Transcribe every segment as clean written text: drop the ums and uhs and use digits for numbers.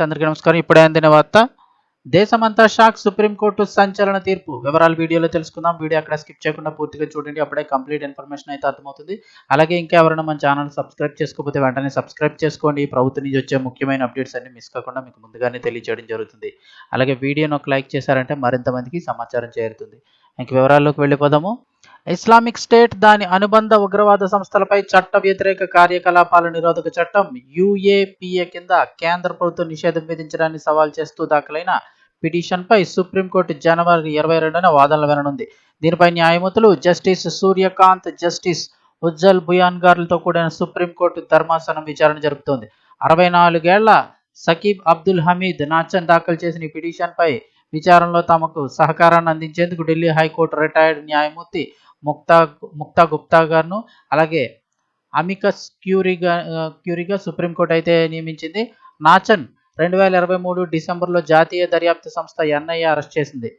అందరికీ నమస్కారం. ఇప్పుడే అందిన వార్త. దేశమంతా షాక్, సుప్రీంకోర్టు సంచలన తీర్పు. వివరాలు వీడియోలో తెలుసుకుందాం. వీడియో అక్కడ స్కిప్ చేయకుండా పూర్తిగా చూడండి. అప్పుడే కంప్లీట్ ఇన్ఫర్మేషన్ అయితే అర్థమవుతుంది. అలాగే ఇంకా ఎవరైనా మన ఛానల్ సబ్స్క్రైబ్ చేసుకోకపోతే వెంటనే సబ్స్క్రైబ్ చేసుకోండి. ప్రభుత్వం నుంచి వచ్చే ముఖ్యమైన అప్డేట్స్ అన్ని మిస్ కాకుండా మీకు ముందుగానే తెలియజేయడం జరుగుతుంది. అలాగే వీడియోను ఒక లైక్ చేశారంటే మరింత మందికి సమాచారం చేరుతుంది. ఇంక వివరాల్లోకి వెళ్ళిపోదాము. ఇస్లామిక్ స్టేట్ దాని అనుబంధ ఉగ్రవాద సంస్థలపై చట్ట వ్యతిరేక కార్యకలాపాల నిరోధక చట్టం యుఏపిఏ కింద కేంద్ర ప్రభుత్వం నిషేధం విధించడాన్ని సవాల్ చేస్తూ దాఖలైన పిటిషన్పై సుప్రీంకోర్టు జనవరి 22న వాదనలు విననుంది. దీనిపై న్యాయమూర్తులు జస్టిస్ సూర్యకాంత్, జస్టిస్ ఉజ్జల్ బుయాన్గార్లతో కూడిన సుప్రీంకోర్టు ధర్మాసనం విచారణ జరుపుతోంది. 64 ఏళ్ల సకీబ్ అబ్దుల్ హమీద్ నాచన్ దాఖలు చేసిన ఈ పిటిషన్పై విచారణలో తమకు సహకారాన్ని అందించేందుకు ఢిల్లీ హైకోర్టు రిటైర్డ్ న్యాయమూర్తి ముక్తా గుప్తా గారును, అలాగే అమికస్ క్యూరీగా సుప్రీంకోర్టు అయితే నియమించింది. నాచన్ 2023 డిసెంబర్లో జాతీయ దర్యాప్తు సంస్థ ఎన్ఐఏ అరెస్ట్ చేసింది.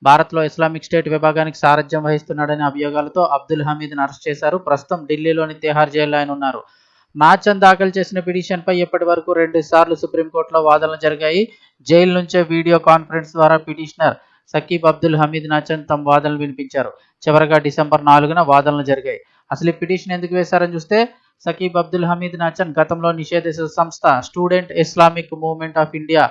భారత్లో ఇస్లామిక్ స్టేట్ విభాగానికి సారథ్యం వహిస్తున్నాడనే అభియోగాలతో అబ్దుల్ హమీద్ను అరెస్ట్ చేశారు. ప్రస్తుతం ఢిల్లీలోని తిహార్ జైల్లో ఆయన ఉన్నారు. నాచన్ దాఖలు చేసిన పిటిషన్పై ఇప్పటి వరకు 2 సార్లు సుప్రీంకోర్టులో వాదనలు జరిగాయి. జైలు నుంచే వీడియో కాన్ఫరెన్స్ ద్వారా పిటిషనర్ సకీబ్ అబ్దుల్ హమీద్ నాచన్ తమ వాదనలు వినిపించారు. చివరగా డిసెంబర్ 4న వాదనలు జరిగాయి. అసలు ఈ పిటిషన్ ఎందుకు వేశారని చూస్తే, సకీబ్ అబ్దుల్ హమీద్ నాచన్ గతంలో నిషేధిత సంస్థ student Islamic movement of India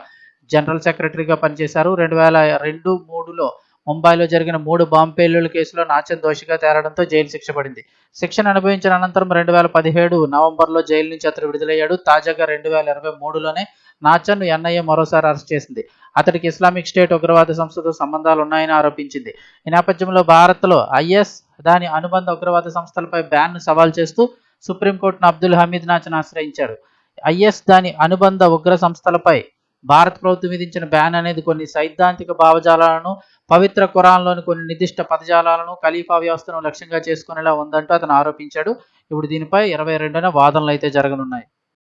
general సెక్రటరీగా పనిచేశారు. 2002-3లో ముంబైలో జరిగిన 3 బాంబు పేలుళ్ల కేసులో నాచన్ దోషిగా తేలడంతో జైలు శిక్ష పడింది. శిక్షను అనుభవించిన అనంతరం 2017 నవంబర్లో జైలు నుంచి అతను విడుదలయ్యాడు. తాజాగా 2023లోనే నాచన్ను ఎన్ఐఏ మరోసారి అరెస్ట్ చేసింది. అతడికి ఇస్లామిక్ స్టేట్ ఉగ్రవాద సంస్థతో సంబంధాలు ఉన్నాయని ఆరోపించింది. ఈ నేపథ్యంలో భారత్లో ఐఎస్, దాని అనుబంధ ఉగ్రవాద సంస్థలపై బ్యాన్ను సవాల్ చేస్తూ సుప్రీంకోర్టును అబ్దుల్ హమీద్ నాచన్ ఆశ్రయించాడు. ఐఎస్, దాని అనుబంధ ఉగ్ర సంస్థలపై భారత ప్రభుత్వం విధించిన బ్యాన్ అనేది కొన్ని సైద్ధాంతిక భావజాలాలను, పవిత్ర ఖురాన్లోని కొన్ని నిర్దిష్ట పదజాలాలను, ఖలీఫా వ్యవస్థను లక్ష్యంగా చేసుకునేలా ఉందంటూ అతను ఆరోపించాడు. ఇప్పుడు దీనిపై 22న వాదనలు అయితే జరగనున్నాయి.